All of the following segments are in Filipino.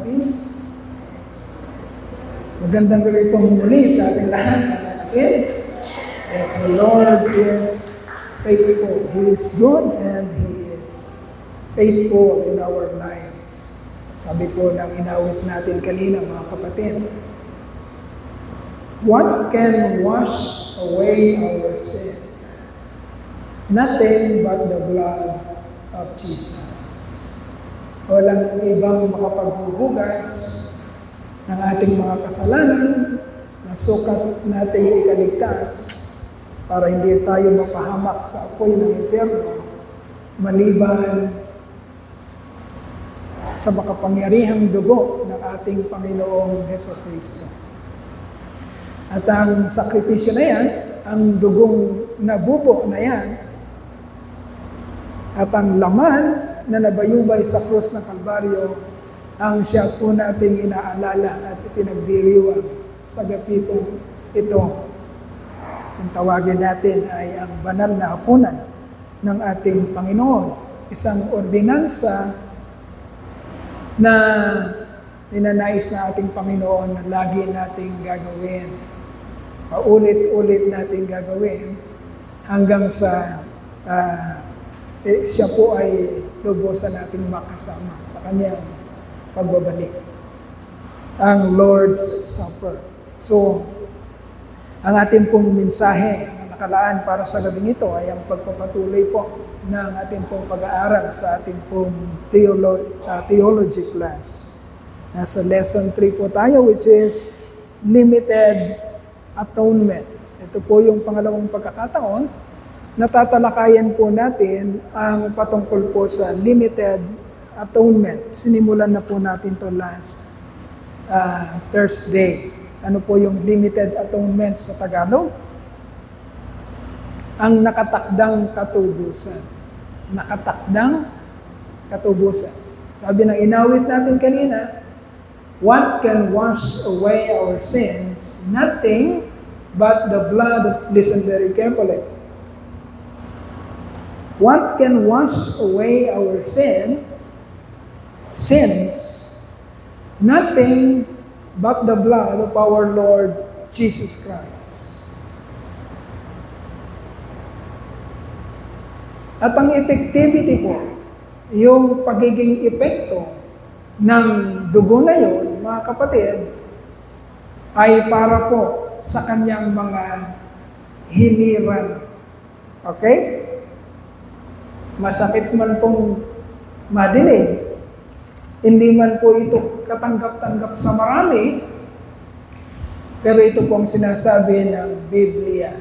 atin. Magandang gabi po muli sa ating lahat, mga kapatid. Yes, the Lord is faithful. He is good and He is faithful in our lives. Sabi po ng inawit natin kanina, mga kapatid, what can wash away our sin? Nothing but the blood of Jesus. Walang ibang makapaghuhugas ng ating mga kasalanan na sukat nating ikaligtas para hindi tayo mapahamak sa apoy ng impyerno maliban sa makapangyarihang dugo ng ating Panginoong Jesucristo. At ang sakripisyo na yan, ang dugong nabubo na yan, at ang laman na nabayubay sa krus ng Kalbaryo, ang siya po nating inaalala at ipinagdiriwang sa gabi po ito. Ang tawagin natin ay ang banal na hapunan ng ating Panginoon. Isang ordinansa na ninanais na ating Panginoon na lagi nating gagawin. Paulit-ulit nating gagawin hanggang sa siya po ay lubusan nating makasama sa kanyang pagbabalik. Ang Lord's Supper. So, ang ating pong mensahe na nakalaan para sa gabing ito ay ang pagpapatuloy po ng ating pong pag-aaral sa ating pong theology class. Nasa lesson 3 po tayo, which is limited atonement. Ito po yung pangalawang pagkakataon. Natatalakayan po natin ang patungkol po sa limited atonement. Sinimulan na po natin to last Thursday. Ano po yung limited atonement sa Tagalog? Ang nakatakdang katubusan. Nakatakdang katubusan. Sabi ng inawit natin kanina, what can wash away our sins? Nothing but the blood of, listen very carefully. What can wash away our sins? Nothing but the blood of our Lord Jesus Christ. At ang effectivity po, yung pagiging epekto ng dugo na yun, mga kapatid, ay para po sa kanyang mga hiniran. Okay? Masakit man pong madinig, hindi man po ito katanggap-tanggap sa marami, pero ito pong sinasabi ng Biblia.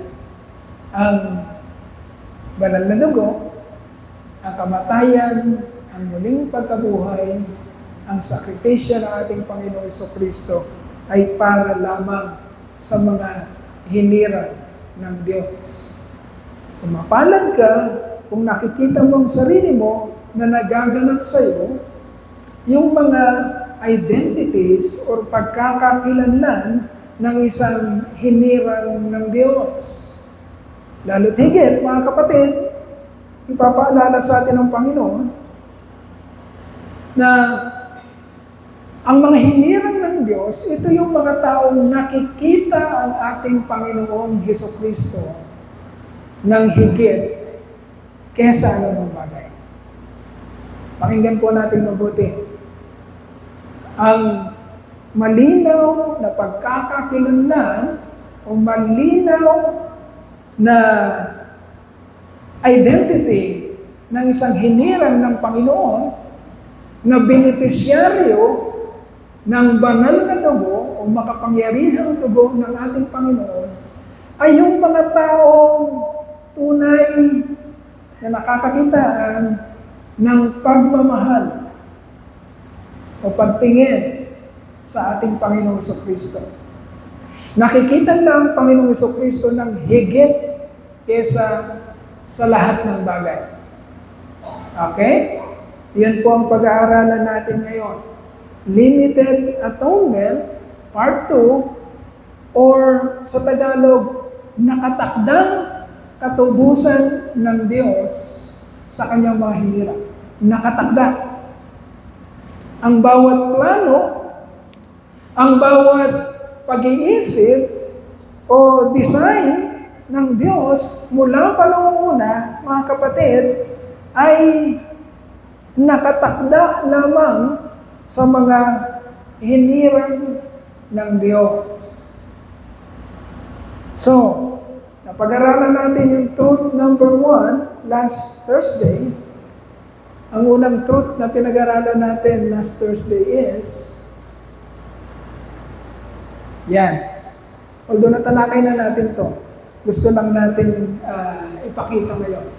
Ang banal na dugo, ang kamatayan, ang muling pagkabuhay, ang sakripisyo ng ating Panginoon Jesucristo ay para lamang sa mga hiniran ng Diyos. So mapalad ka kung nakikita mo ang sarili mo na nagaganap sa iyo yung mga identities or pagkakakilanlan ng isang hinirang ng Diyos. Lalo't higit, mga kapatid, ipapaalala sa atin ng Panginoon na ang mga hinirang ng Diyos, ito yung mga taong nakikita ang ating Panginoong Jesucristo ng higit kesa anumang bagay. Pakinggan po natin mabuti. Ang malinaw na pagkakakilanlan o malinaw na identity ng isang hinirang ng Panginoon na benepisyaryo ng banal na dugo o makapangyarihang dugo ng ating Panginoon ay yung mga taong tunay na nakakakitaan ng pagmamahal o pagtingin sa ating Panginoong Jesucristo. Nakikita na ang Panginoong Jesucristo ng higit kesa sa lahat ng bagay. Okay? Yan po ang pag-aaralan natin ngayon. Limited Atonement, Part 2, or sa Tagalog, nakatakdang katubusan ng Diyos sa kanyang mga hinirang. Nakatakda. Ang bawat plano, ang bawat pag-iisip o design ng Diyos mula pa noong una, mga kapatid, ay nakatakda lamang sa mga hinirang ng Diyos. So, napag-aralan natin yung truth number 1 last Thursday. Ang unang truth na pinag-aralan natin last Thursday is, yan. Although natalakay na natin to, gusto lang natin ipakita ngayon.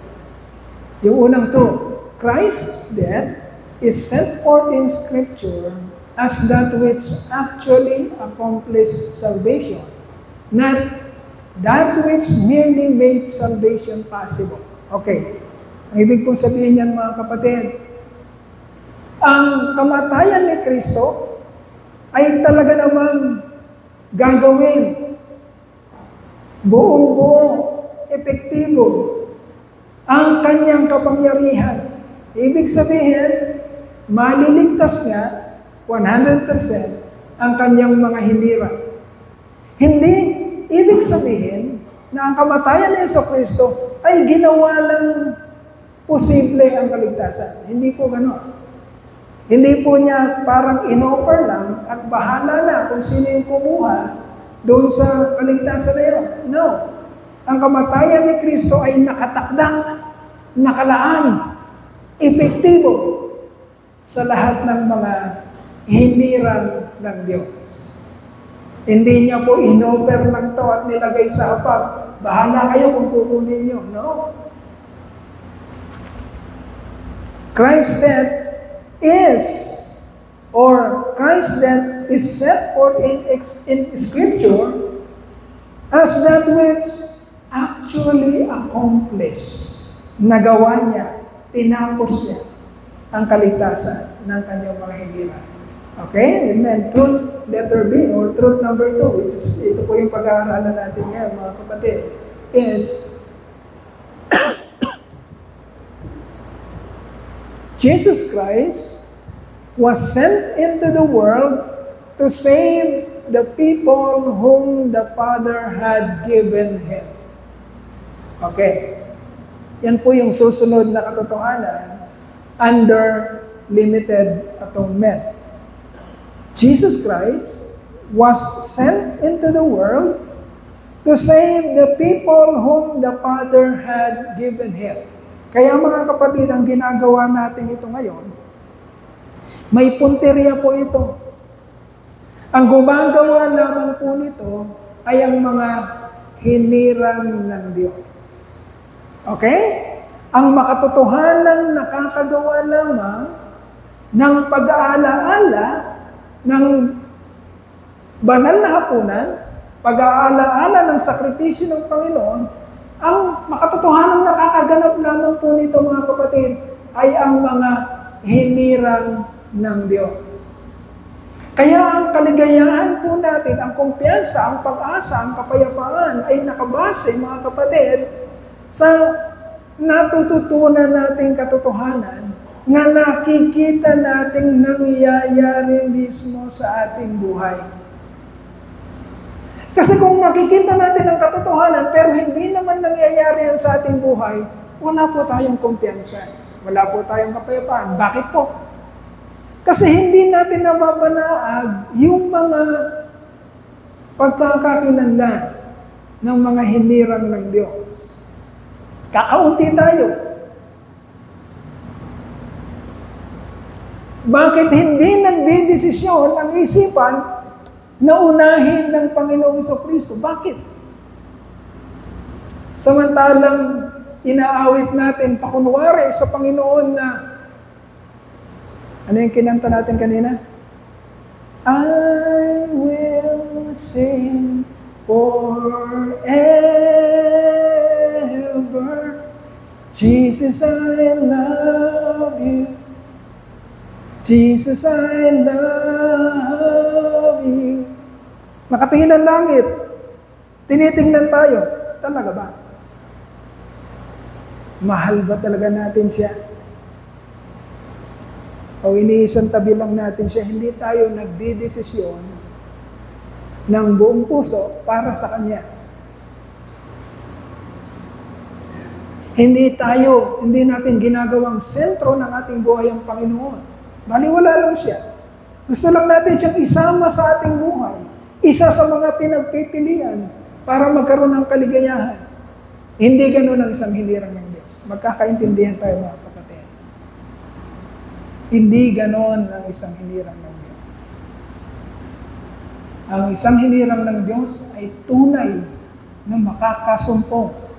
Yung unang truth, Christ's death is set forth in Scripture as that which actually accomplished salvation, not that which merely made salvation possible. Okay. Ang ibig pong sabihin niyan, mga kapatid, ang kamatayan ni Kristo ay talaga namang gagawin buong-buo, epektibo ang kanyang kapangyarihan. Ibig sabihin, maliligtas nga 100% ang kanyang mga hinirang. Hindi ibig sabihin na ang kamatayan ni Jesucristo ay ginawa lang posible ang kaligtasan. Hindi po gano'n. Hindi po niya parang in-offer lang at bahala na kung sino yung kumuha doon sa kaligtasan na yun. No. Ang kamatayan ni Kristo ay nakatakdang, nakalaan, epektibo sa lahat ng mga hinirang ng Diyos. Hindi niya po in-offer lang to at nilagay sa hapag. Bahala kayo kung kukunin niyo. No. Christ's death is set forth in Scripture as that which actually accomplished. Nagawa niya, tinapos niya ang kaligtasan ng kanyang mga hinirang. Okay? Amen. Truth letter B or truth number 2, which is ito po yung pag-aaralan natin ngayon, mga kapatid, is Jesus Christ was sent into the world to save the people whom the Father had given Him. Okay. Yan po yung susunod na katotohanan under limited atonement. Jesus Christ was sent into the world to save the people whom the Father had given Him. Kaya mga kapatid, ang ginagawa natin ito ngayon, may punteriya po ito. Ang gumagawa lamang po nito ay ang mga hinirang ng Diyos. Okay? Ang makatotohanan nakakagawa lamang ng pag-aalaala ng banal na hapunan, pag-aalaala ng sakripisyo ng Panginoon, ang makatotohanan nakakaganap lamang po nito, mga kapatid, ay ang mga hinirang ng Diyos. Kaya ang kaligayahan po natin, ang kumpiyansa, ang pag-asa, ang kapayapaan ay nakabase, mga kapatid, sa natututunan nating katotohanan na nakikita nating nangyayari mismo sa ating buhay. Kasi kung nakikita natin ang katotohanan pero hindi naman nangyayari yan sa ating buhay, wala po tayong kumpiyansa. Wala po tayong kapayapaan. Bakit po? Kasi hindi natin nababanaag yung mga pagkakakinlangan ng mga hinirang ng Diyos. Kakaunti tayo. Bakit hindi nagdidesisyon ang isipan na unahin ng Panginoong Jesucristo? Bakit? Samantalang inaawit natin pakunwari sa Panginoon na ano yung kinanta natin kanina? I will sing forever. Jesus, I love you. Jesus, I love you. Nakatingin ng langit. Tinitingnan tayo. Talaga ba? Mahal ba talaga natin siya? o iniisang tabi lang natin siya, hindi tayo nagdidesisyon ng buong puso para sa Kanya. Hindi natin ginagawang sentro ng ating buhay ang Panginoon. Baliwala lang siya. Gusto lang natin siyang isama sa ating buhay. Isa sa mga pinagpipilian para magkaroon ng kaligayahan. Hindi ganun ang isang hilirang ng Diyos. Magkakaintindihan tayo mga kapatid. Hindi ganon ang isang hilirang ng Diyos. Ang isang hilirang ng Diyos ay tunay na makakasumpong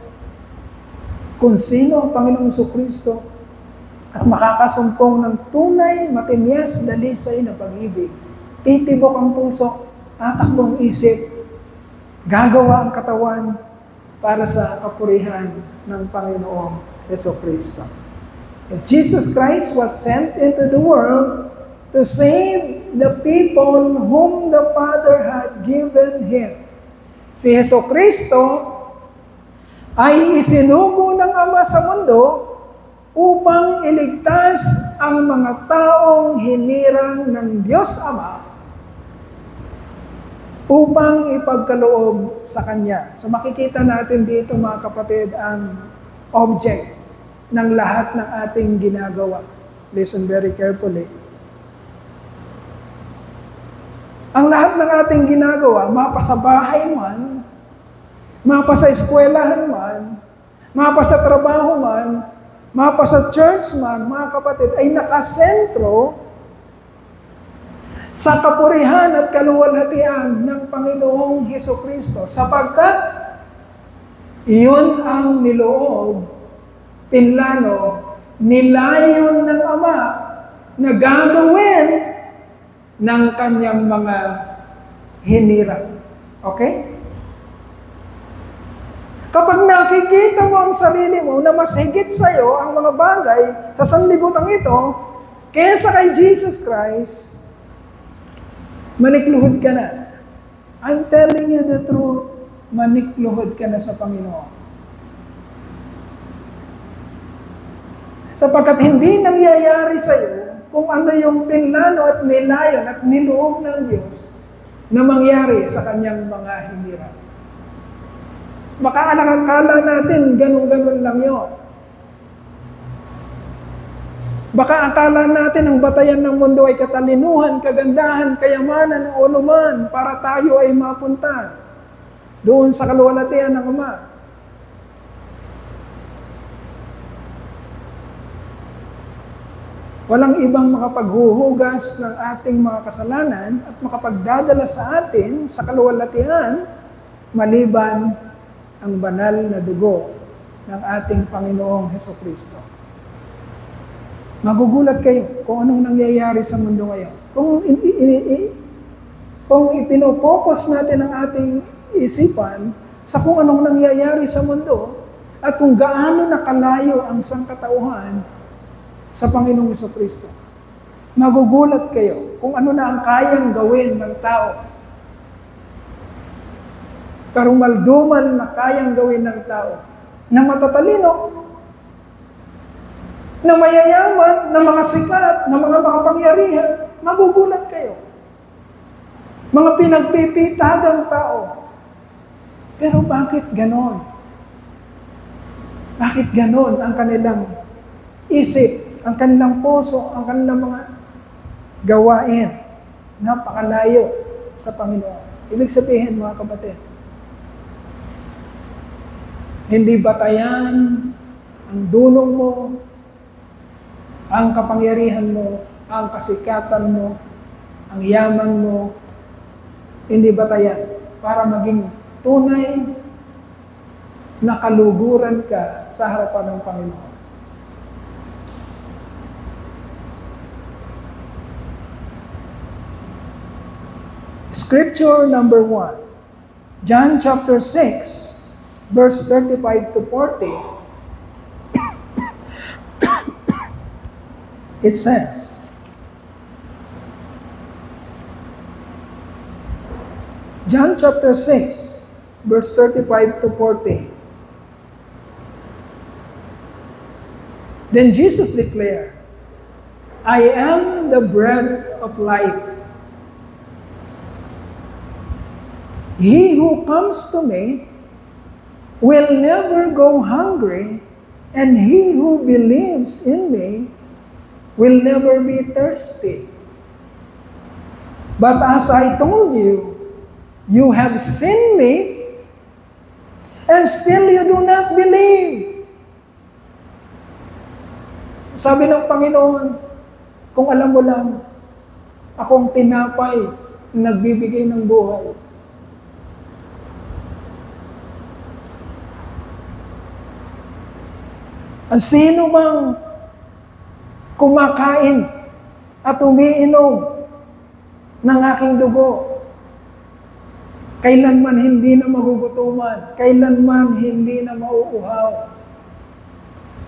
kung sino ang Panginoong Jesucristo at makakasumpong ng tunay, matinyas, dalisay na pag-ibig. Titibok ang puso, tatakbo ang isip, gagawa ang katawan para sa kapurihan ng Panginoong Jesucristo. Jesus Christ was sent into the world to save the people whom the Father had given Him. Si Jesucristo ay isinugo ng Ama sa mundo upang iligtas ang mga taong hinirang ng Diyos Ama upang ipagkaloob sa Kanya. So makikita natin dito mga kapatid ang object ng lahat ng ating ginagawa. Listen very carefully. Ang lahat ng ating ginagawa, mapa sa bahay man, mapa sa eskwelahan man, mapa sa trabaho man, mapa sa church man, mga kapatid, ay nakasentro sa kapurihan at kaluwalhatian ng Panginoong Jesucristo, sapagkat iyon ang niloob, pinlano, nilayon ng Ama na gagawin ng kanyang mga hinirang. Okay? Kapag nakikita mo ang sarili mo na mas higit sa iyo ang mga bagay sa sanlibutan ito, kaysa kay Jesus Christ, manikluhod ka na. I'm telling you the truth, manikluhod ka na sa Panginoon. Sapagkat hindi nangyayari sa iyo kung ano yung pinlano at nilayon at niloob ng Diyos na mangyari sa kanyang mga hinirang. Baka akala natin ganun-ganun lang yun. Baka akala natin ang batayan ng mundo ay katalinuhan, kagandahan, kayamanan, o anuman para tayo ay mapunta doon sa kaluwalhatian ng Ama. Walang ibang makapaghuhugas ng ating mga kasalanan at makapagdadala sa atin sa kaluwalhatian maliban ang banal na dugo ng ating Panginoong Jesucristo. Magugulat kayo kung anong nangyayari sa mundo ngayon. Kung ipinopokus natin ang ating isipan sa kung anong nangyayari sa mundo at kung gaano nakalayo ang sangkatauhan sa Panginoong Jesucristo. Magugulat kayo kung ano na ang kayang gawin ng tao. Karumalduman na kayang gawin ng tao, na matatalino, na mayayaman, na mga sikat, na mga makapangyarihan, magugulat kayo. Mga pinagpipitagang tao. Pero bakit ganon? Bakit ganon ang kanilang isip, ang kanilang puso, ang kanilang mga gawain? Napakalayo sa Panginoon. Ibig sabihin, mga kapatid, hindi batayan ang dunong mo, ang kapangyarihan mo, ang kasikatan mo, ang yaman mo, hindi batayan para maging tunay na kaluguran ka sa harapan ng Panginoon. Scripture number 1, John chapter 6, verse 35 to 40, it says, John chapter 6, verse 35 to 40. Then Jesus declared, I am the bread of life. He who comes to me will never go hungry, and he who believes in me will never be thirsty. But as I told you, you have seen me, and still you do not believe. Sabi ng Panginoon, kung alam mo lang, akong tinapay na nagbibigay ng buhay. Ang sino mang kumakain at umiinom ng aking dugo, kailanman hindi na magugutuman, kailanman hindi na mauuhaw.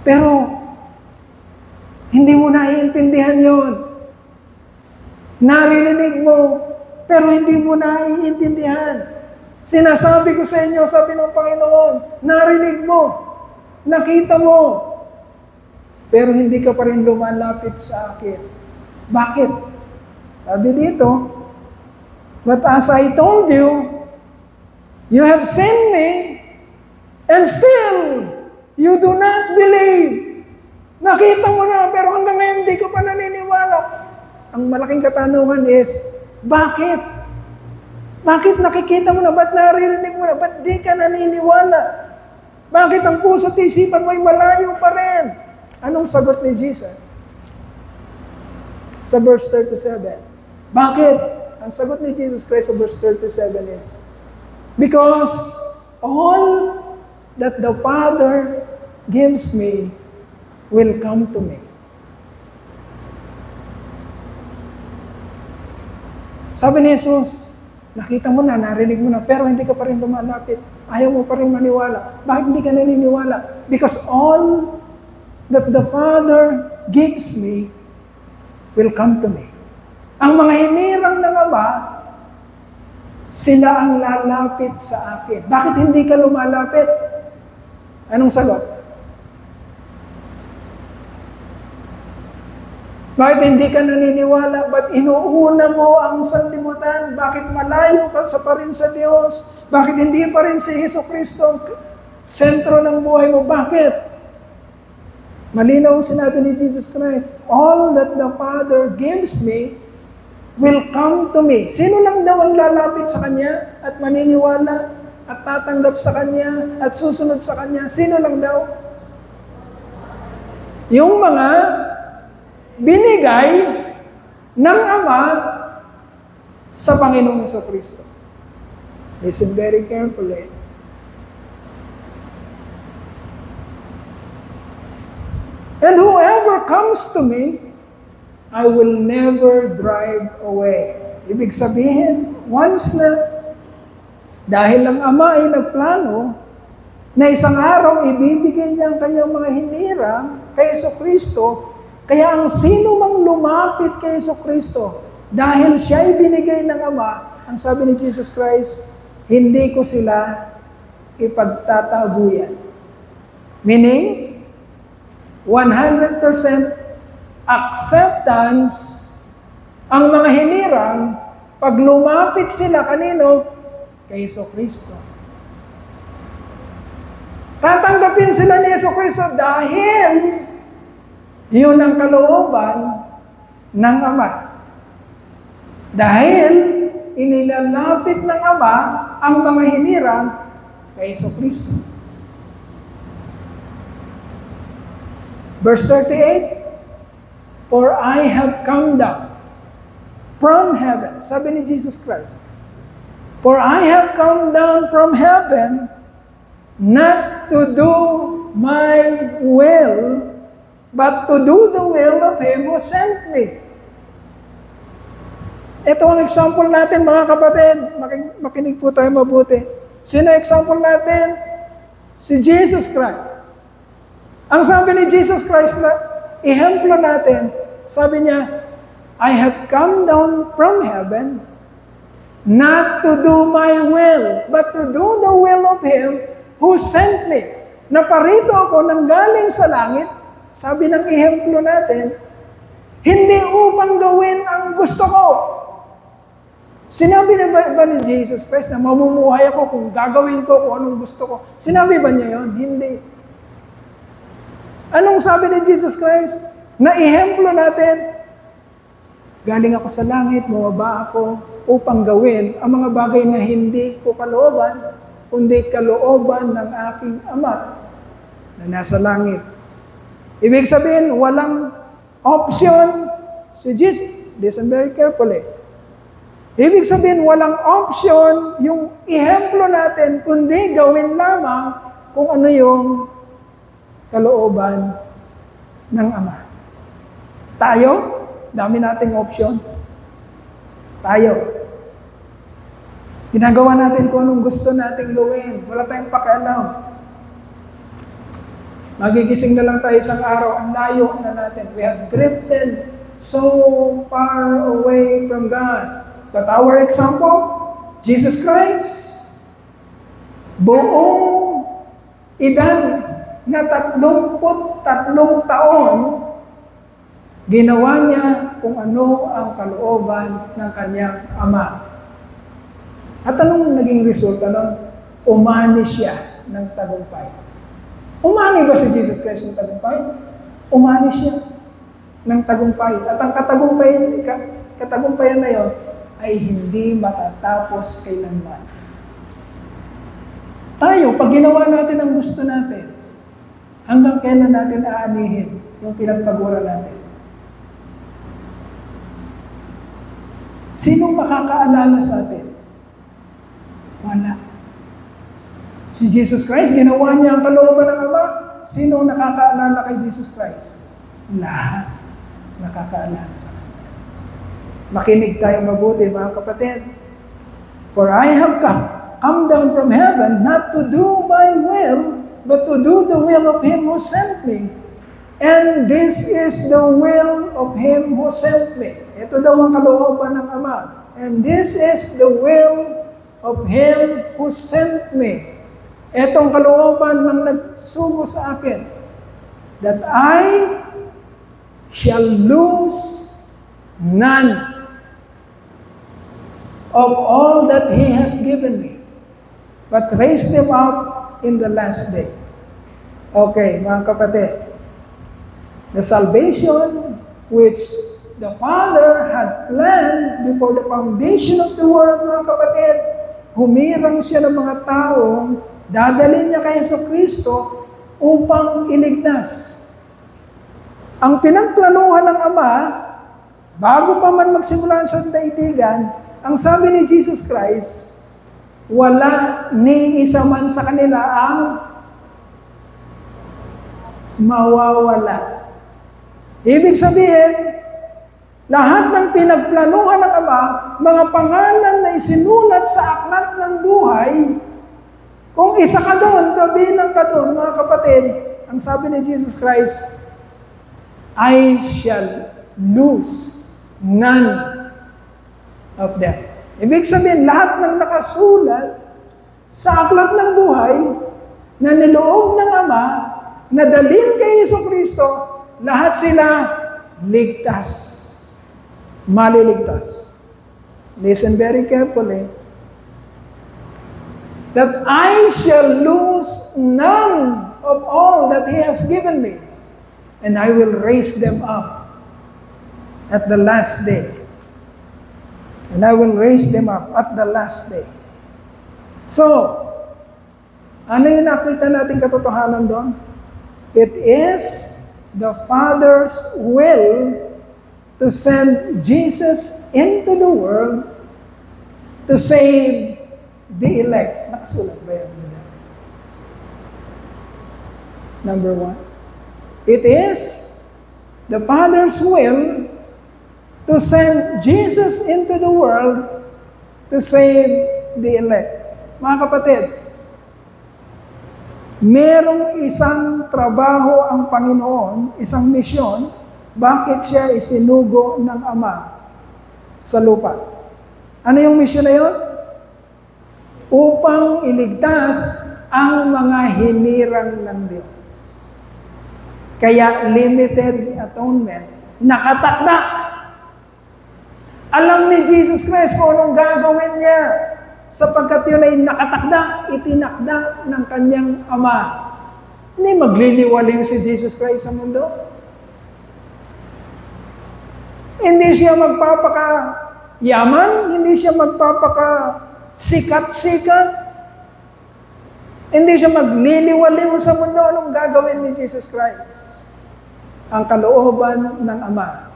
Pero, hindi mo naiintindihan yon. Naririnig mo, pero hindi mo naiintindihan. Sinasabi ko sa inyo, sabi ng Panginoon, narinig mo, nakita mo, pero hindi ka pa rin lumalapit sa akin. Bakit? Sabi dito, but as I told you, you have seen me, and still, you do not believe. Nakita mo na, pero hanggang ngayon hindi ko pa naniniwala. Ang malaking katanungan is, bakit? Bakit nakikita mo na? Ba't naririnig mo na? Ba't di ka naniniwala? Bakit ang puso at isipan mo ay malayo pa rin? Anong sagot ni Jesus? Sa verse 37. Bakit? Ang sagot ni Jesus Christ sa verse 37 is, because all that the Father gives me will come to me. Sabi ni Jesus, nakita mo na, narinig mo na, pero hindi ka pa rin lumalapit. Ayaw mo pa rin maniwala. Bakit hindi ka naniniwala? Because all that the Father gives me will come to me. Ang mga hinirang ng Ama, sila ang lalapit sa akin. Bakit hindi ka lumalapit? Anong sagot? Bakit hindi ka naniniwala? Ba't inuuna mo ang sanlibutan? Bakit malayo ka pa rin sa Diyos? Bakit hindi pa rin si Jesucristo ang sentro ng buhay mo? Bakit? Malinaw ang sinabi ni Jesus Christ, all that the Father gives me will come to me. Sino lang daw ang lalapit sa Kanya at maniniwala at tatanggap sa Kanya at susunod sa Kanya? Sino lang daw? Yung mga binigay ng Ama sa Panginoong Jesucristo. Listen very carefully. And whoever comes to me, I will never drive away. Ibig sabihin, once na dahil ang Ama ay nagplano na isang araw ibibigay niya ang kanyang mga hinirang kay Jesucristo, kaya ang sino mang lumapit kay Jesucristo, dahil siya ay binigay ng Ama, ang sabi ni Jesus Christ, hindi ko sila ipagtataguyan. Meaning, 100% acceptance ang mga hinirang pag lumapit sila kanino? Kay Jesucristo. Tatanggapin sila ni Jesucristo dahil yun ang kalooban ng Ama. Dahil inilalapit ng Ama ang mga hinirang kay Jesucristo. Verse 38, for I have come down from heaven. Sabi ni Jesus Christ, for I have come down from heaven not to do my will, but to do the will of Him who sent me. Ito ang example natin, mga kapatid. Makinig po tayo mabuti. Sino example natin? Si Jesus Christ. Ang sabi ni Jesus Christ na ihemplo natin, sabi niya, I have come down from heaven not to do my will, but to do the will of Him who sent me. Naparito ako nang galing sa langit. Sabi ng ihemplo natin, Hindi upang gawin ang gusto ko. Sinabi na ba ni Jesus Christ na mamumuhay ako kung gagawin ko kung anong gusto ko? Sinabi ba niya yon? Hindi. Anong sabi ni Jesus Christ? Na ihemplo natin, galing ako sa langit, bumaba ako upang gawin ang mga bagay na hindi ko kalooban, kundi kalooban ng aking Ama na nasa langit. Ibig sabihin, walang option si Jesus. Listen very carefully. Ibig sabihin, walang option yung ihemplo natin, kundi gawin lamang kung ano yung kalooban ng Ama. Tayo, dami nating option. Tayo. Ginagawa natin kung anong gusto nating gawin. Wala tayong pakialam. Magigising na lang tayo isang araw, ang layo na natin. We have drifted so far away from God. But our example, Jesus Christ, buong edad na 33 taon, ginawa niya kung ano ang kalooban ng kanyang Ama. At anong naging resulta nun? Umani siya ng tagumpay. Umani ba si Jesus Christ ng tagumpay? Umani siya ng tagumpay. At ang katagumpayan na yon ay hindi matatapos kailanman. Tayo, pag ginawa natin ang gusto natin, hanggang kailan natin aanihin yung pinagpagura natin? Sino makakaalala sa atin? Wala. Si Jesus Christ, ginawa niya ang kalooban ng Ama. Sino nakakaalala kay Jesus Christ? Lahat nakakaalala sa Kanya. Makinig tayo mabuti, mga kapatid. For I have come down from heaven not to do my will, but to do the will of Him who sent me. And this is the will of Him who sent me. Ito daw ang kalooban ng Ama. And this is the will of Him who sent me. Etong kalooban ng nagsugo sa akin, that I shall lose none of all that He has given me, but raise them up in the last day. Okay, mga kapatid, the salvation which the Father had planned before the foundation of the world, mga kapatid, humirang siya ng mga taong dadalhin niya kay Jesucristo upang iligtas. Ang pinagplanuhan ng Ama, bago pa man magsimula sa daigdigan, ang sabi ni Jesus Christ, wala ni isa man sa kanila ang mawawala. Ibig sabihin, lahat ng pinagplanuhan ng Ama, mga pangalan na isinulat sa aklat ng buhay, kung isa ka doon, kabilang ka doon, mga kapatid, ang sabi ni Jesus Christ, I shall lose none of them. Ibig sabihin, lahat ng nakasulat sa aklat ng buhay na niloob ng Ama, na dalhin kay Jesucristo, lahat sila ligtas. Maliligtas. Listen very carefully. That I shall lose none of all that He has given me, and I will raise them up at the last day. And I will raise them up at the last day. So, ano yung nakita natin katotohanan doon? It is the Father's will to send Jesus into the world to save the elect. Nakasulat ba yan? Number 1. It is the Father's will to send Jesus into the world to save the elect. Mga kapatid, merong isang trabaho ang Panginoon, isang misyon, bakit siya isinugo ng Ama sa lupa. Ano yung misyon na yun? Upang iligtas ang mga hinirang ng Diyos. Kaya limited atonement nakatakda. Alam ni Jesus Christ kung anong gagawin niya sapagkat yun ay nakatakda, itinakda ng kanyang Ama. Hindi magliliwaliw si Jesus Christ sa mundo. Hindi siya magpapaka-yaman, hindi siya magpapaka-sikat-sikat, hindi siya magliliwaliw sa mundo. Anong gagawin ni Jesus Christ? Ang kalooban ng Ama.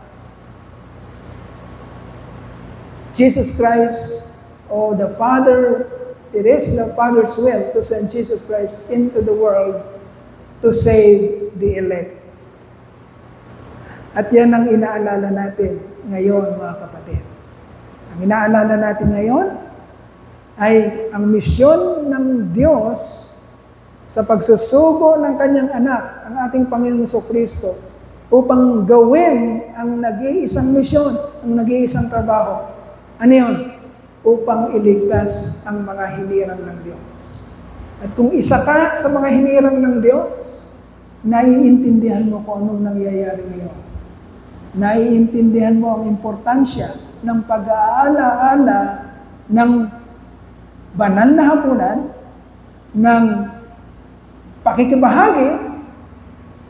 Jesus Christ, the Father, it is the Father's will to send Jesus Christ into the world to save the elect. At yan ang inaalala natin ngayon, mga kapatid. Ang inaalala natin ngayon ay ang misyon ng Diyos sa pagsusugo ng kanyang anak, ang ating Panginoong Jesucristo, upang gawin ang nag-iisang misyon, ang nag-iisang trabaho. Ano yun? Upang iligtas ang mga hinirang ng Diyos. At kung isa ka sa mga hinirang ng Diyos, naiintindihan mo kung anong nangyayari ngayon. Naiintindihan mo ang importansya ng pag-aalaala ng banal na hapunan, ng pakikibahagi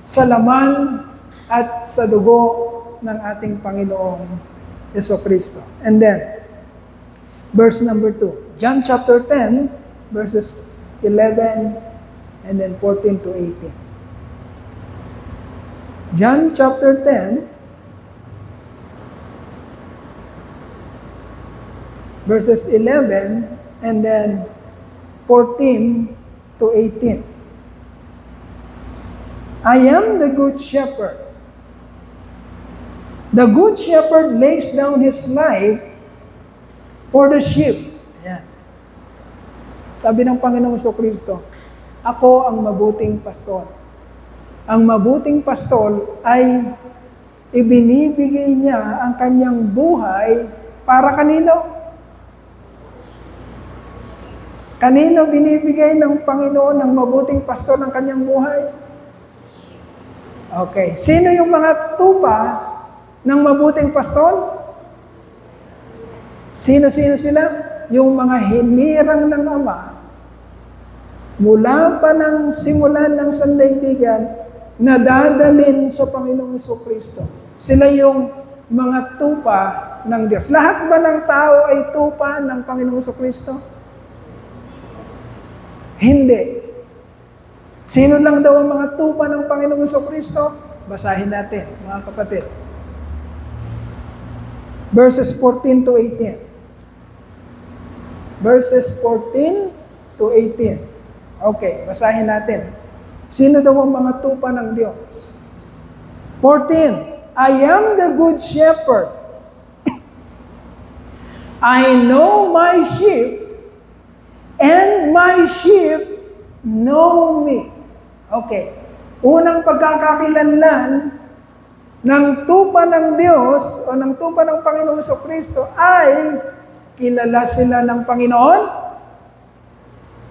sa laman at sa dugo ng ating Panginoong Jesucristo. And then, verse number 2. John chapter 10, verses 11 and then 14 to 18. John chapter 10, verses 11 and then 14 to 18. I am the good shepherd. The good shepherd lays down his life for the sheep. Ayan. Sabi ng Panginoong Jesucristo, ako ang mabuting pastor. Ang mabuting pastor ay ibinibigay niya ang kanyang buhay para kanino? Kanino binibigay ng Panginoon ng mabuting pastor ng kanyang buhay? Okay. Sino yung mga tupa ng mabuting pastor? Sino-sino sila? Yung mga hinirang ng Ama. Mula pa ng simulan ng sandaigdigan, na dadalhin sa Panginoong Jesucristo. Sila yung mga tupa ng Diyos. Lahat ba ng tao ay tupa ng Panginoong Jesucristo? Hindi. Sino lang daw ang mga tupa ng Panginoong Jesucristo? Basahin natin, mga kapatid. Verses 14 to 18. Verses 14 to 18. Okay, basahin natin. Sino daw ang mga tupa ng Diyos? 14. I am the good shepherd. I know my sheep, and my sheep know me. Okay. Unang pagkakakilanlan ng tupa ng Diyos o ng tupa ng Panginoong Jesucristo ay kilala sila ng Panginoon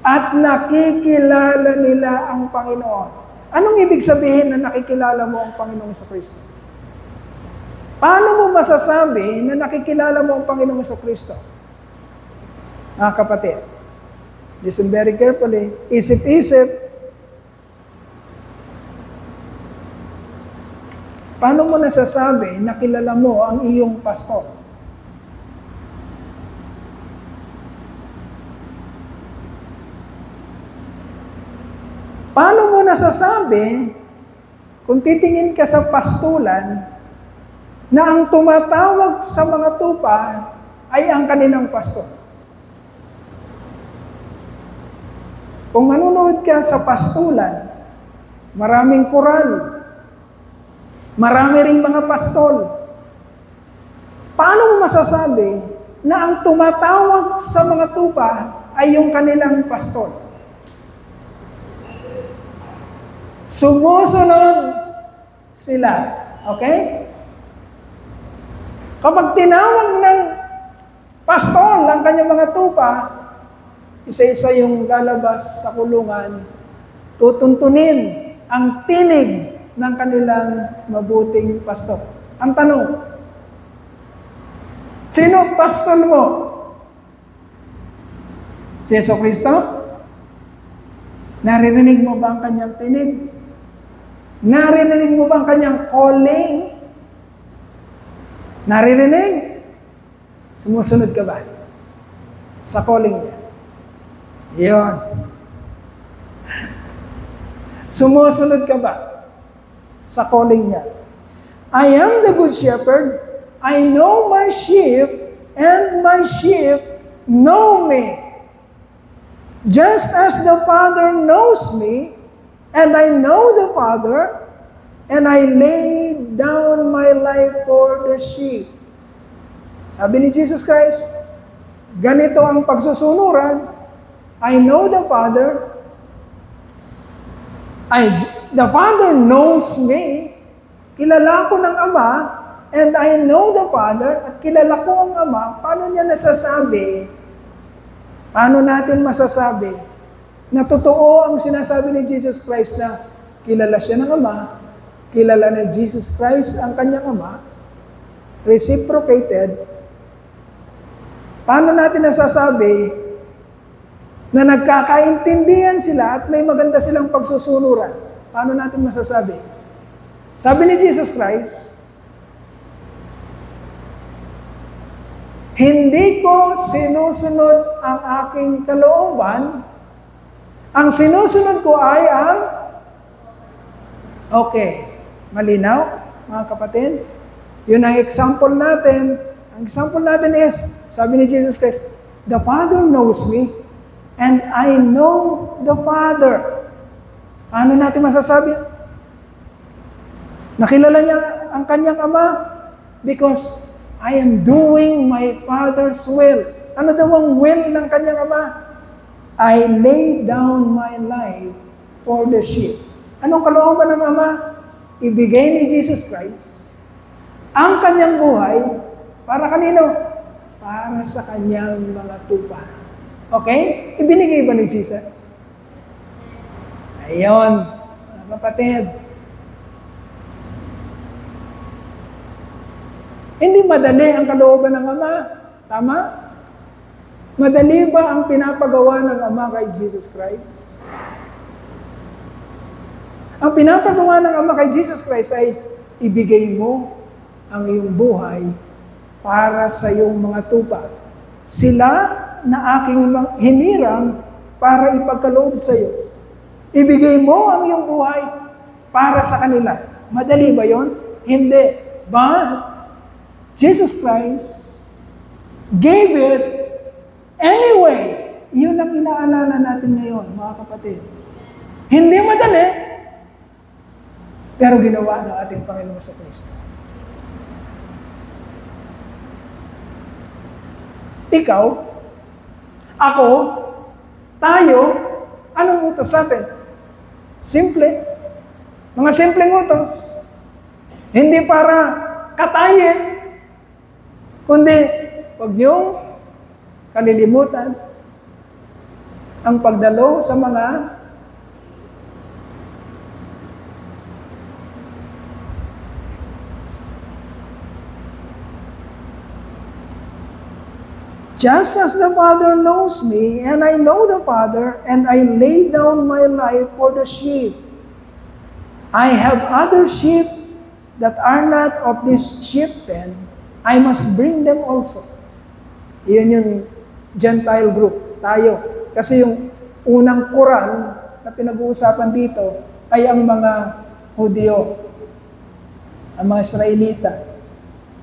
at nakikilala nila ang Panginoon. Anong ibig sabihin na nakikilala mo ang Panginoong Jesucristo? Paano mo masasabi na nakikilala mo ang Panginoong Jesucristo? Mga kapatid, listen very carefully, isip-isip. Paano mo nasasabi na kilala mo ang iyong pastor? Paano mo nasasabi kung titingin ka sa pastulan na ang tumatawag sa mga tupa ay ang kanilang pastor? Kung manunood ka sa pastulan, maraming koral, marami ring mga pastol. Paano mo masasabi na ang tumatawag sa mga tupa ay yung kanilang pastor? Sumusunod sila. Okay? Kapag tinawag ng pastor ang kanyang mga tupa, isa-isa yung lalabas sa kulungan, tutuntunin ang tinig ng kanilang mabuting pastor. Ang tanong, sino pastor mo? Si Jesucristo? Naririnig mo ba ang kanyang tinig? Naririnig mo ba ang kanyang calling? Naririnig? Sumusunod ka ba sa calling niya? Yun. Sumusunod ka ba sa calling niya? I am the good shepherd. I know my sheep, and my sheep know me. Just as the Father knows me, and I know the Father, and I lay down my life for the sheep. Sabi ni Jesus Christ, ganito ang pagsusunuran. I know the Father. The Father knows me. Kilala ko ng Ama, and I know the Father, at kilala ko ang Ama. Paano niya nasasabi? Paano natin masasabi na totoo ang sinasabi ni Jesus Christ na kilala siya ng Ama, kilala ni Jesus Christ ang kanyang Ama, reciprocated? Paano natin nasasabi na nagkakaintindihan sila at may maganda silang pagsusunuran? Paano natin masasabi? Sabi ni Jesus Christ, hindi ko sinusunod ang aking kalooban. Ang sinusunod ko ay ang... Okay. Malinaw, mga kapatid? Yun ang example natin. Ang example natin is, sabi ni Jesus Christ, the Father knows me, and I know the Father. Ano natin masasabi? Nakilala niya ang kanyang Ama because I am doing my Father's will. Ano daw ang will ng kanyang Ama? I lay down my life for the sheep. Anong kalooban ng Ama? Ibigay ni Jesus Christ ang kanyang buhay para kanino? Para sa kanyang mga tupa. Okay? Ibinigay ba ni Jesus? Ayun, mga kapatid. Hindi madali ang kalooban ng Ama. Tama? Madali ba ang pinapagawa ng Ama kay Jesus Christ? Ang pinapagawa ng Ama kay Jesus Christ ay ibigay mo ang iyong buhay para sa iyong mga tupa. Sila na aking hinirang para ipagkaloob sa iyo. Ibigay mo ang iyong buhay para sa kanila. Madali ba yon? Hindi. But Jesus Christ gave it anyway. Yun ang inaalala natin ngayon, mga kapatid. Hindi madali, pero ginawa ng ating Panginoon sa Kristo. Ikaw, ako, tayo, anong utos sa atin? Simple. Mga simpleng utos. Hindi para katayin, kundi huwag niyong kalilimutan ang pagdalo sa mga just as the Father knows me, and I know the Father, and I lay down my life for the sheep. I have other sheep that are not of this sheep pen. I must bring them also. Iyon yung Gentile group, tayo. Kasi yung unang Quran na pinag-uusapan dito ay ang mga Hudyo, ang mga Israelita.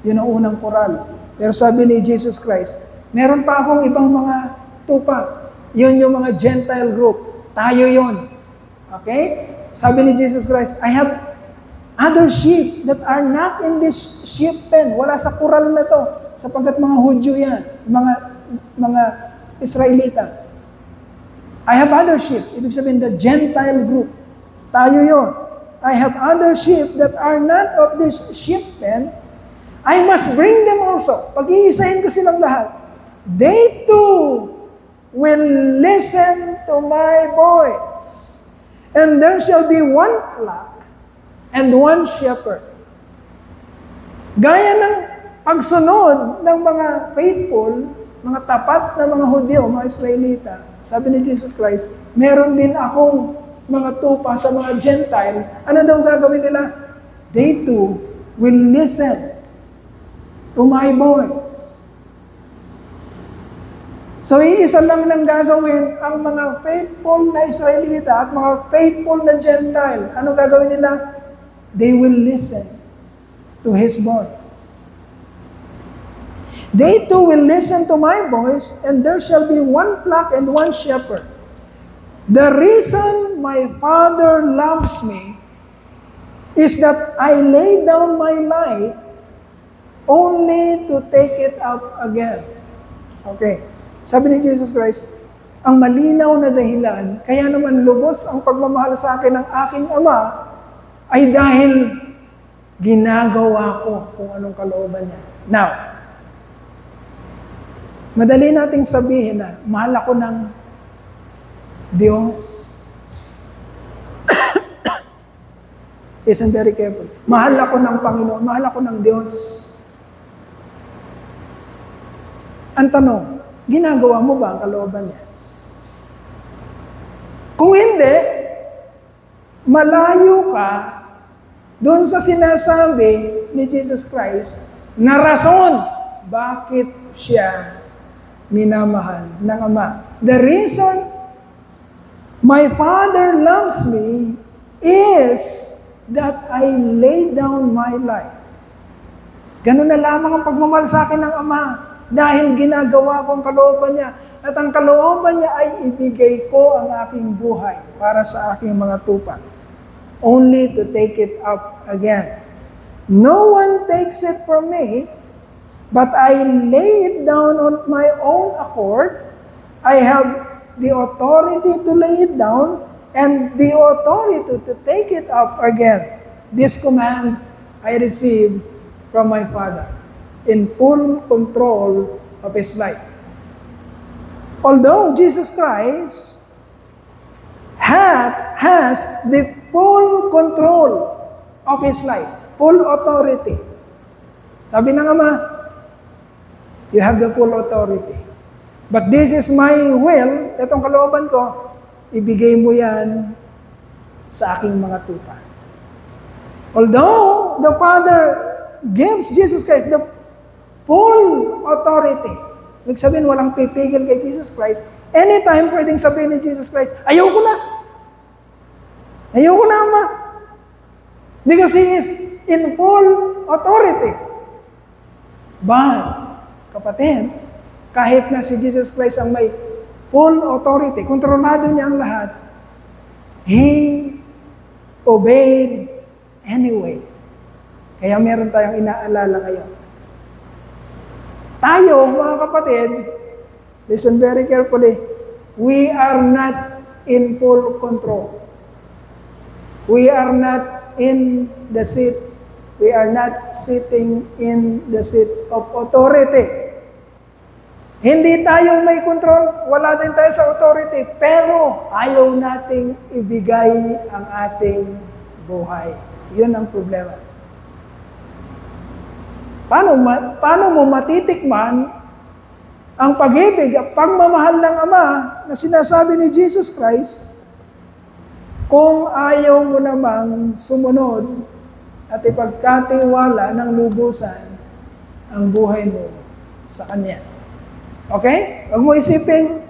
Yun ang unang Quran. Pero sabi ni Jesus Christ, meron pa akong ibang mga tupa. Yun yung mga Gentile group. Tayo yun. Okay? Sabi ni Jesus Christ, I have other sheep that are not in this sheep pen. Wala sa Quran na to. Sapagkat mga Hudyo yan. Mga Israelita. I have other sheep. Ibig sabihin, the Gentile group. Tayo yun. I have other sheep that are not of this sheep pen. I must bring them also. Pag-iisahin ko silang lahat. They too will listen to my voice. And there shall be one flock and one shepherd. Gaya ng pagsunod ng mga faithful, mga tapat na mga Hudyo, mga Israelita, sabi ni Jesus Christ, meron din akong mga tupa sa mga Gentile. Ano daw gagawin nila? They too will listen to my voice. So, iisa lang nang gagawin ang mga faithful na Israelita at mga faithful na Gentile. Ano gagawin nila? They will listen to His voice. They too will listen to my voice, and there shall be one flock and one shepherd. The reason my Father loves me is that I lay down my life only to take it up again. Okay. Sabi ni Jesus Christ, ang malinaw na dahilan, kaya naman lubos ang pagmamahal sa akin ng aking Ama, ay dahil ginagawa ko kung anong kalooban niya. Now, madali nating sabihin na, mahal ako ng Diyos. Listen very careful. Mahal ako ng Panginoon, mahal ako ng Diyos. Ang tanong, ginagawa mo ba ang kalooban niya? Kung hindi, malayo ka doon sa sinasabi ni Jesus Christ na rason bakit siya minamahal ng Ama. The reason my Father loves me is that I lay down my life. Ganun na lamang ang pagmamahal sa akin ng Ama dahil ginagawa ko ang kalooban niya. At ang kalooban niya ay ibigay ko ang aking buhay para sa aking mga tupa. Only to take it up again. No one takes it from me, but I lay it down on my own accord. I have the authority to lay it down and the authority to take it up again. This command I received from my Father in full control of His life. Although Jesus Christ has the full control of His life, full authority. Sabi ng Ama, you have the full authority. But this is my will, itong kalooban ko, ibigay mo yan sa aking mga tupa. Although the Father gives Jesus Christ the full authority, ibig sabihin walang pipigil kay Jesus Christ, anytime pwedeng sabihin ni Jesus Christ, ayoko na. Ayoko na, Ama. Because He is in full authority. But, kapatid, kahit na si Jesus Christ ang may full authority, kontrolado niya ang lahat, He obeyed anyway. Kaya meron tayong inaalala ngayon. Tayo, mga kapatid, listen very carefully, we are not in full control. We are not in the seat. We are not sitting in the seat of authority. Hindi tayo may control, wala din tayo sa authority, pero ayaw nating ibigay ang ating buhay. Yun ang problema. Paano mo matitikman ang pag-ibig at pagmamahal ng Ama na sinasabi ni Jesus Christ kung ayaw mo namang sumunod at ipagkatiwala ng lubusan ang buhay mo sa Kanya? Okay? Huwag mo isipin,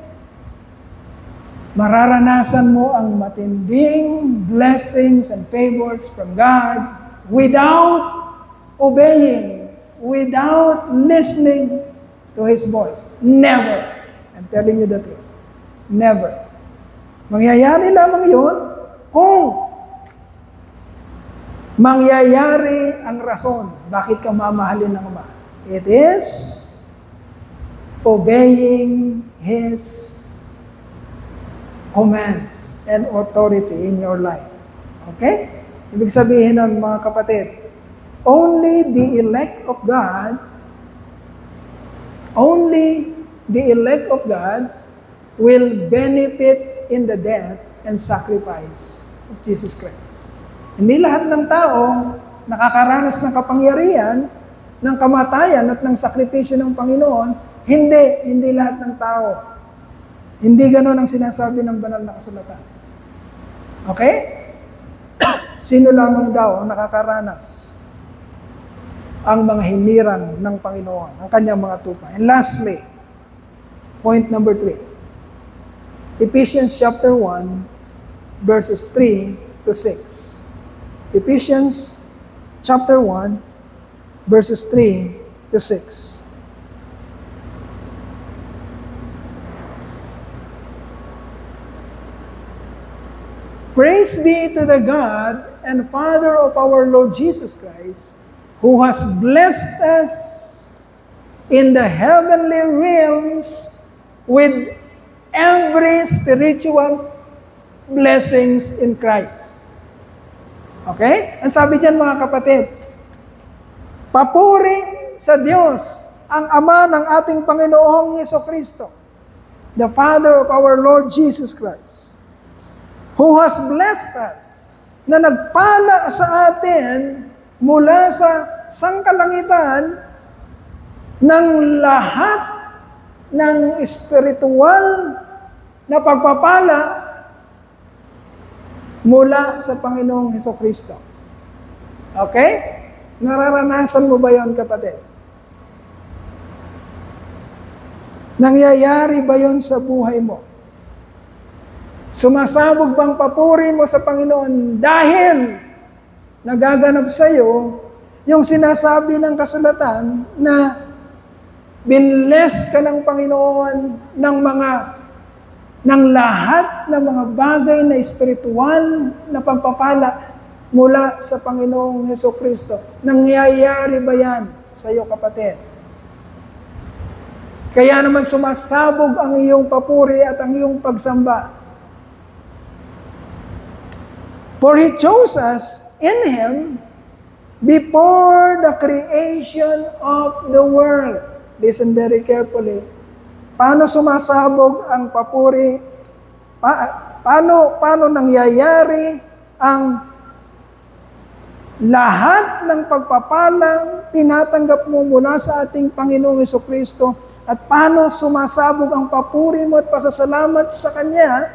mararanasan mo ang matinding blessings and favors from God without obeying, without listening to His voice. Never. I'm telling you the truth. Never. Mangyayari lamang yun kung mangyayari ang rason bakit ka mamahalin ng Ama. It is obeying His commands and authority in your life. Okay? Ibig sabihin nun, mga kapatid, only the elect of God will benefit in the death and sacrifice of Jesus Christ. Hindi lahat ng tao nakakaranas ng kapangyarihan ng kamatayan at ng sakripisyo ng Panginoon, hindi lahat ng tao. Hindi ganoon ang sinasabi ng banal na kasulatan. Okay? Sino lamang daw ang nakakaranas ang mga hinirang ng Panginoon, ang kanyang mga tupa. And lastly, point number 3. Ephesians chapter 1, verses 3 to 6. Ephesians chapter 1, verses 3 to 6. Praise be to the God and Father of our Lord Jesus Christ, who has blessed us in the heavenly realms with every spiritual blessings in Christ. Okay? Ang sabi dyan mga kapatid, papuri sa Diyos, ang Ama ng ating Panginoong Jesucristo, the Father of our Lord Jesus Christ, who has blessed us, na nagpala sa atin mula sa sangkalangitan ng lahat ng espiritual na pagpapala mula sa Panginoong Hesukristo. Okay? Nararanasan mo ba yon, kapatid? Nangyayari ba yon sa buhay mo? Sumasabog bang papuri mo sa Panginoon dahil nagaganap sa iyo yung sinasabi ng kasulatan na binless ka ng Panginoon ng lahat ng mga bagay na espiritual na pagpapala mula sa Panginoong Hesukristo. Nangyayari ba yan sa iyo, kapatid? Kaya naman sumasabog ang iyong papuri at ang iyong pagsamba. For He chose us in Him before the creation of the world. Listen very carefully. Paano sumasabog ang papuri? Paano nangyayari ang lahat ng pagpapalang tinatanggap mo mula sa ating Panginoong Hesukristo, at paano sumasabog ang papuri mo at pasasalamat sa Kanya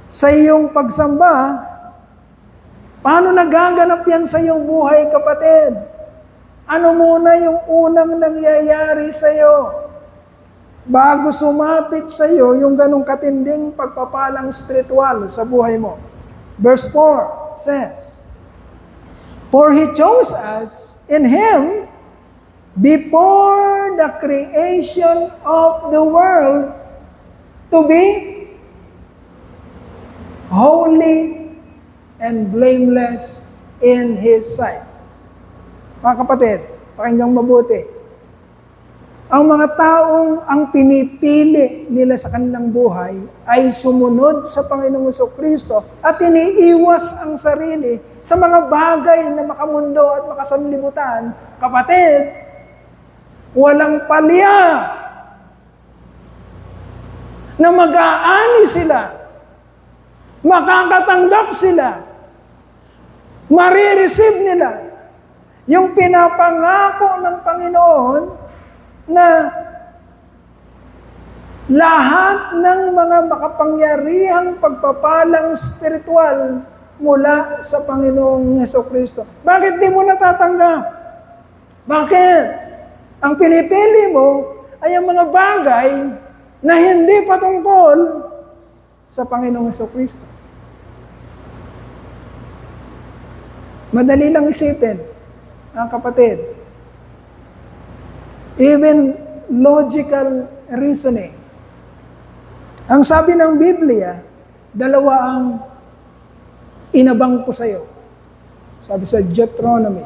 sa iyong pagsamba? Paano nagaganap yan sa iyong buhay, kapatid? Ano muna yung unang nangyayari sa iyo bago sumapit sa iyo yung ganong katinding pagpapalang spiritual sa buhay mo? Verse 4 says, For He chose us in Him before the creation of the world to be holy and blameless in His sight. Mga kapatid, pakinggang mabuti. Ang mga taong ang pinipili nila sa kanilang buhay ay sumunod sa Panginoong Jesucristo at iniiwas ang sarili sa mga bagay na makamundo at makasanlibutan. Kapatid, walang palya na mag-aani sila, makakatanggap sila, marireceive nila yung pinapangako ng Panginoon na lahat ng mga makapangyarihang pagpapalang spiritual mula sa Panginoong Hesukristo. Bakit di mo natatanggap? Bakit? Ang pinipili mo ay ang mga bagay na hindi patungkol sa Panginoong Hesukristo. Madali lang isipin, mga kapatid. Even logical reasoning. Ang sabi ng Biblia, dalawa ang inabang ko sa'yo. Sabi sa Deuteronomy.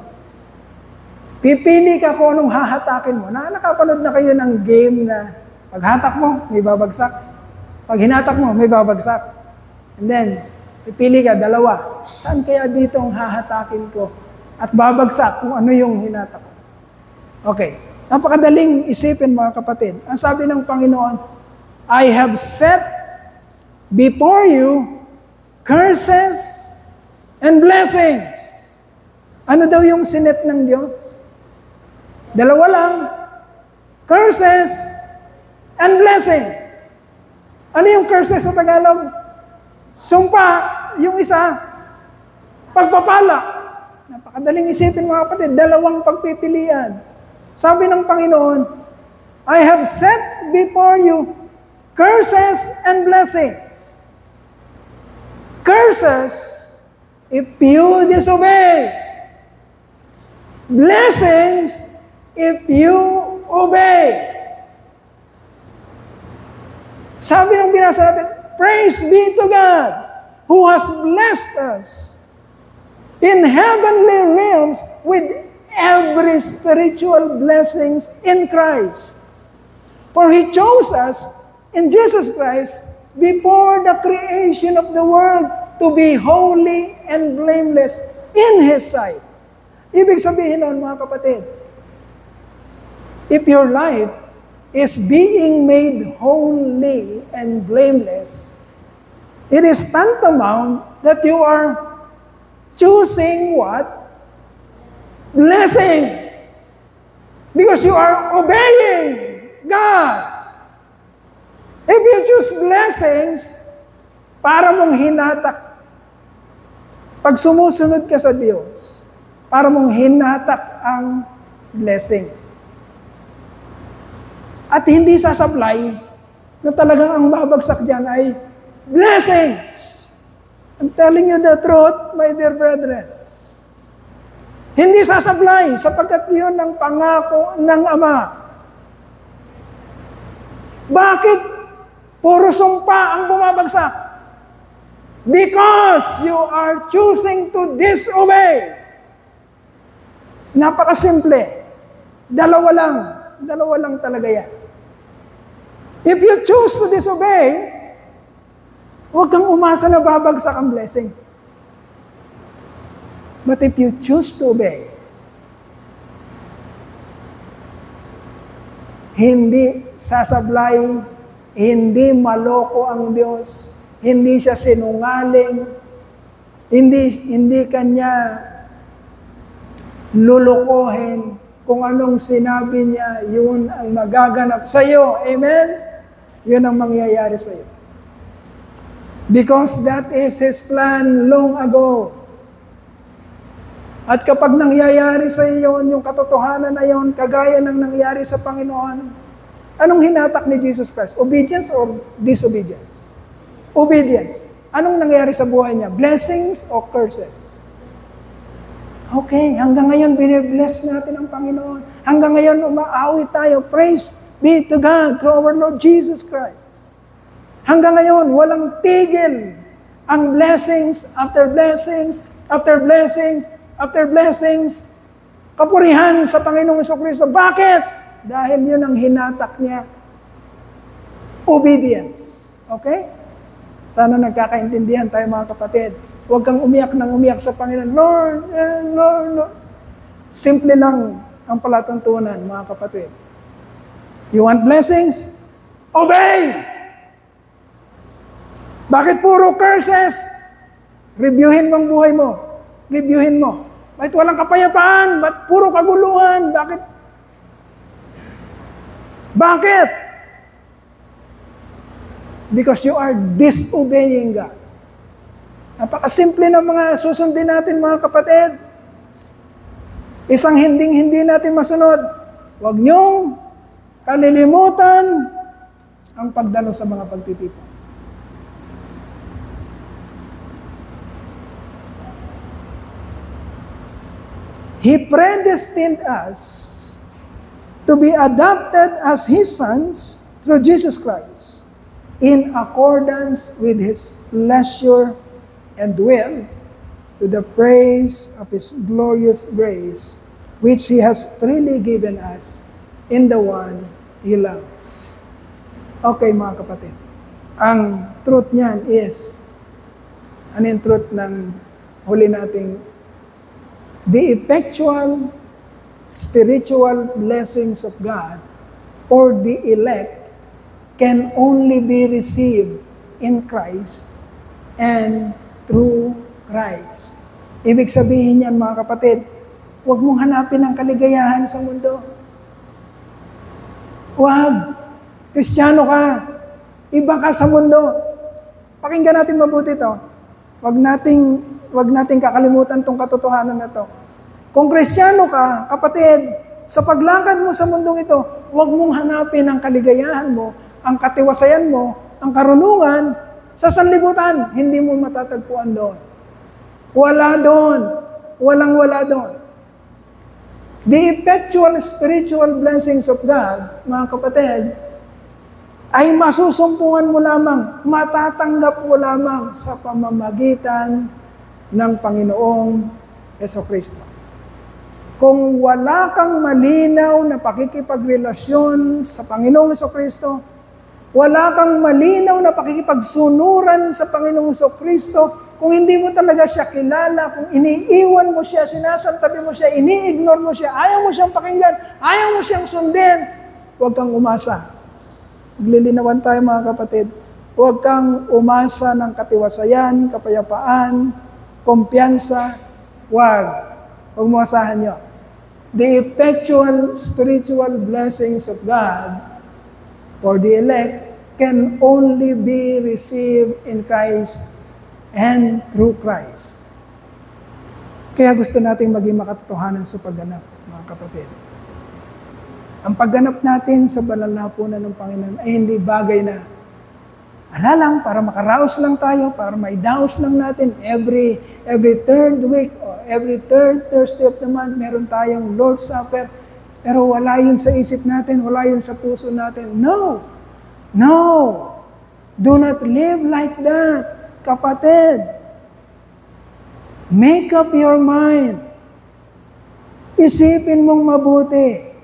Pipili ka kung anong hahatakin mo. Nakapanood na kayo ng game na paghatak mo, may babagsak. Pag hinatak mo, may babagsak. And then, pipili ka, dalawa. Saan kaya dito ang hahatakin ko? At babagsak kung ano yung hinatak ko. Okay. Napakadaling isipin, mga kapatid. Ang sabi ng Panginoon, I have set before you curses and blessings. Ano daw yung sinet ng Diyos? Dalawa lang, curses and blessings. Ano yung curses sa Tagalog? Sumpa, yung isa, pagpapala. Napakadaling isipin mga kapatid, dalawang pagpipilian. Sabi ng Panginoon, I have set before you curses and blessings. Curses, if you disobey. Blessings, if you obey. Sabi ng binasa natin, praise be to God who has blessed us in heavenly realms with every spiritual blessings in Christ. For He chose us in Jesus Christ before the creation of the world to be holy and blameless in His sight. Ibig sabihin nun, mga kapatid, if your life is being made holy and blameless, it is tantamount that you are choosing what? Blessings. Because you are obeying God. If you choose blessings, para mong hinatak, pag sumusunod ka sa Diyos, para mong hinatak ang blessing. At hindi sasablay na talagang ang babagsak dyan ay blessings. I'm telling you the truth, my dear brethren. Hindi sasablay sapagkat yun ang pangako ng Ama. Bakit puro sumpa ang bumabagsak? Because you are choosing to disobey. Napakasimple. Dalawa lang talaga yan. If you choose to disobey, huwag kang umasa na babagsak ang blessing. But if you choose to obey, hindi sasablay, hindi maloko ang Diyos, hindi siya sinungaling, hindi kanya lulukohin. Kung anong sinabi niya, yun ang magaganap sa iyo. Amen? Yun ang mangyayari sa iyo. Because that is His plan long ago. At kapag nangyayari sa iyo yung katotohanan na yun, kagaya ng nangyari sa Panginoon, anong hinatak ni Jesus Christ? Obedience or disobedience? Obedience. Anong nangyari sa buhay niya? Blessings or curses? Okay, hanggang ngayon binibless natin ang Panginoon. Hanggang ngayon umaawi tayo. Praise be to God through our Lord Jesus Christ. Hanggang ngayon, walang tigil ang blessings after blessings after blessings after blessings. Kapurihan sa Panginoong Jesucristo. Bakit? Dahil yun ang hinatak niya. Obedience. Okay? Sana nagkakaintindihan tayo mga kapatid. Huwag kang umiyak ng umiyak sa Panginoon. Lord, Lord. Simple lang ang palatuntunan, mga kapatid. You want blessings? Obey! Bakit puro curses? Reviewin mo ang buhay mo. Reviewin mo. Bakit walang kapayapaan? Bakit puro kaguluhan? Bakit? Because you are disobeying God. Napakasimple ng mga susundin natin, mga kapatid. Isang hindi natin masunod. Huwag niyong kalilimutan ang pagdalo sa mga pagtitipon. He predestined us to be adopted as His sons through Jesus Christ in accordance with His pleasure and will, to the praise of His glorious grace, which He has freely given us in the one He loves. Okay, mga kapatid. Ang truth niyan is, ano yung truth ng huli nating, the effectual spiritual blessings of God or the elect can only be received in Christ and through Christ. Ibig sabihin yan, mga kapatid, huwag mong hanapin ang kaligayahan sa mundo. Huwag. Kristiyano ka. Iba ka sa mundo. Pakinggan natin mabuti ito. Huwag nating kakalimutan tong katotohanan na to. Kung Kristiyano ka, kapatid, sa paglakad mo sa mundong ito, huwag mong hanapin ang kaligayahan mo, ang katiwasayan mo, ang karunungan sa sanlibutan. Hindi mo matatagpuan doon. Wala doon. Walang-wala doon. The effectual spiritual blessings of God, mga kapatid, ay masusumpungan mo lamang, matatanggap mo lamang sa pamamagitan ng Panginoong Jesucristo. Kung wala kang malinaw na pakikipagrelasyon sa Panginoong Jesucristo, wala kang malinaw na pakikipagsunuran sa Panginoong Jesucristo, kung hindi mo talaga siya kilala, kung iniiwan mo siya, sinasantabi mo siya, ini-ignore mo siya, ayaw mo siyang pakinggan, ayaw mo siyang sundin, huwag kang umasa. Maglilinawan tayo mga kapatid. Huwag kang umasa ng katiwasayan, kapayapaan, kumpiyansa. Huwag mo asahan yun. The effectual spiritual blessings of God for the elect can only be received in Christ and through Christ. Kaya gusto nating maging makatotohanan sa pagganap, mga kapatid. Ang pagganap natin sa banal na hapunan ng Panginoon ay hindi bagay na lang para makaraos lang tayo, para maidaos lang natin every third week or every third Thursday of the month, meron tayong Lord's Supper, pero wala yun sa isip natin, wala yun sa puso natin. No! Do not live like that. Kapatid, make up your mind. Isipin mong mabuti.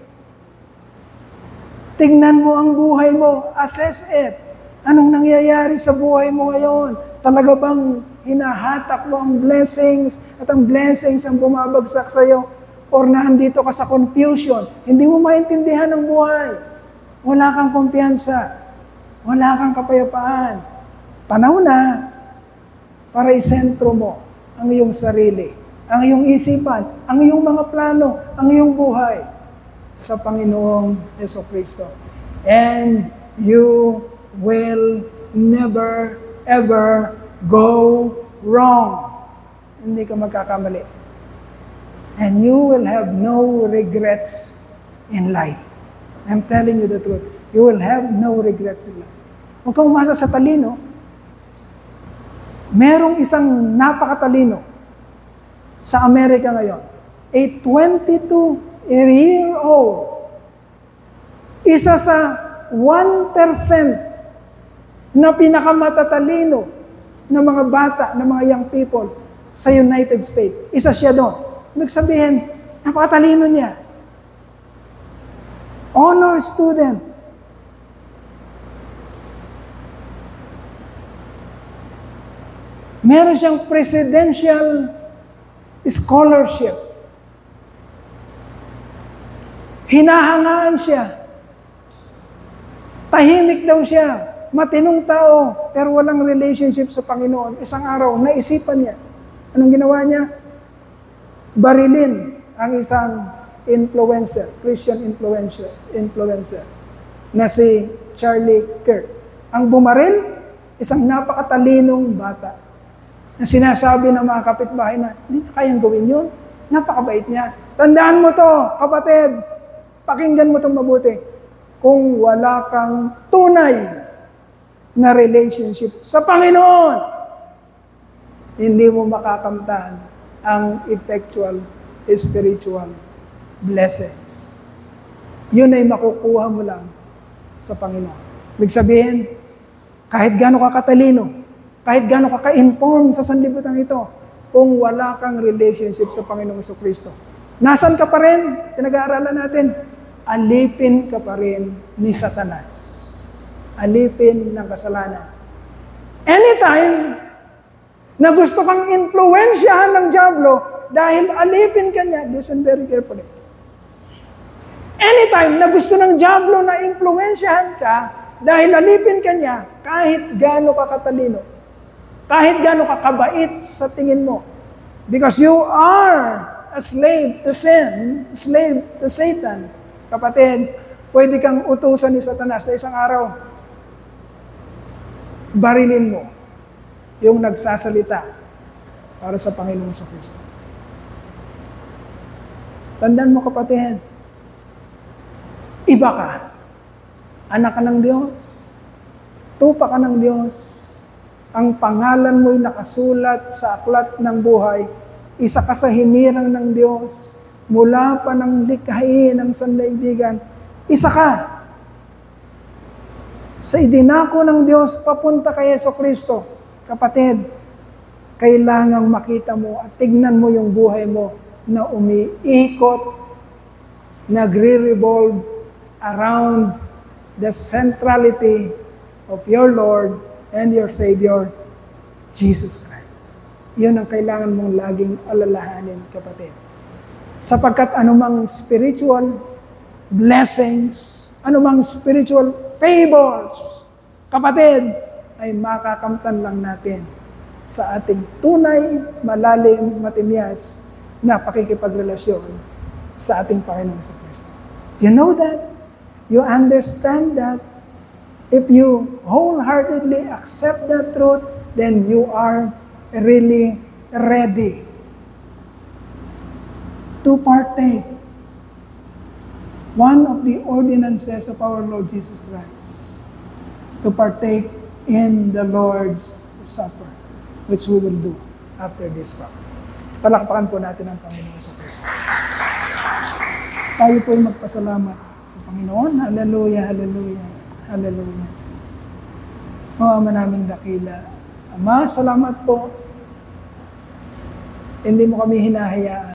Tingnan mo ang buhay mo. Assess it. Anong nangyayari sa buhay mo ngayon? Talaga bang hinahatak mo ang blessings at ang blessings ang bumabagsak sa iyo? Or nandito ka sa confusion? Hindi mo maintindihan ang buhay. Wala kang kumpiyansa. Wala kang kapayapaan. Panahon na para isentro mo ang iyong sarili, ang iyong isipan, ang iyong mga plano, ang iyong buhay sa Panginoong Jesucristo. And you will never, ever go wrong. Hindi ka magkakamali. And you will have no regrets in life. I'm telling you the truth. You will have no regrets in life. Huwag kang umasa sa talino. Merong isang napakatalino sa Amerika ngayon. A 22-year-old. Isa sa 1% na pinakamatatalino na mga bata, na mga young people sa United States. Isa siya doon. Ibig sabihin, napakatalino niya. Honor student. Meron siyang presidential scholarship. Hinahangaan siya. Tahimik daw siya. Matinong tao, pero walang relationship sa Panginoon. Isang araw, naisipan niya. Anong ginawa niya? Barilin ang isang influencer, Christian influencer, na si Charlie Kirk. Ang bumaril, isang napakatalinong bata na sinasabi ng mga kapitbahay na hindi na kayang gawin yun. Napakabait niya. Tandaan mo to, kapatid. Pakinggan mo itong mabuti. Kung wala kang tunay na relationship sa Panginoon, hindi mo makakamtan ang effectual spiritual blessings. Yun ay makukuha mo lang sa Panginoon. Ibig sabihin, kahit gaano ka katalino, kahit gaano ka ka-inform sa sanlibutan ito, kung wala kang relationship sa Panginoong Jesucristo, nasan ka pa rin? Pinag-aaralan natin, alipin ka pa rin ni Satanas. Alipin ng kasalanan. Anytime na gusto kang influensyahan ng dyablo dahil alipin ka niya, listen very carefully. Anytime na gusto ng dyablo na influensyahan ka dahil alipin ka niya, kahit gaano ka katalino, kahit gaano ka kabait sa tingin mo, because you are a slave to sin, slave to Satan. Kapatid, pwede kang utusan ni Satanas sa isang araw. Barilin mo yung nagsasalita para sa Panginoong Kristo. Tandaan mo, kapatid, iba ka. Anak ka ng Diyos. Tupa ka ng Diyos. Ang pangalan mo'y nakasulat sa aklat ng buhay. Isa ka sa hinirang ng Diyos. Mula pa ng likhain ng sandaigdigan, isa ka. Sa idinako ng Diyos, papunta kay Jesucristo. Kapatid, kailangang makita mo at tignan mo yung buhay mo na umiikot, nagre-revolve around the centrality of your Lord and your Savior, Jesus Christ. Yun ang kailangan mong laging alalahanin, kapatid. Sapagkat anumang spiritual blessings, anumang spiritual favors, kapatid, ay makakamtan lang natin sa ating tunay, malalim, matimyas na pakikipagrelasyon sa ating Panginoon sa Kristo. You know that? You understand that? If you wholeheartedly accept that truth, then you are really ready to partake one of the ordinances of our Lord Jesus Christ, to partake in the Lord's Supper, which we will do after this one. Palakpakan po natin ang Panginoon sa Kristo. Tayo po ay magpasalamat sa Panginoon. Hallelujah, hallelujah, hallelujah. O Ama naming dakila, Ama, salamat po. Hindi mo kami hinahayaan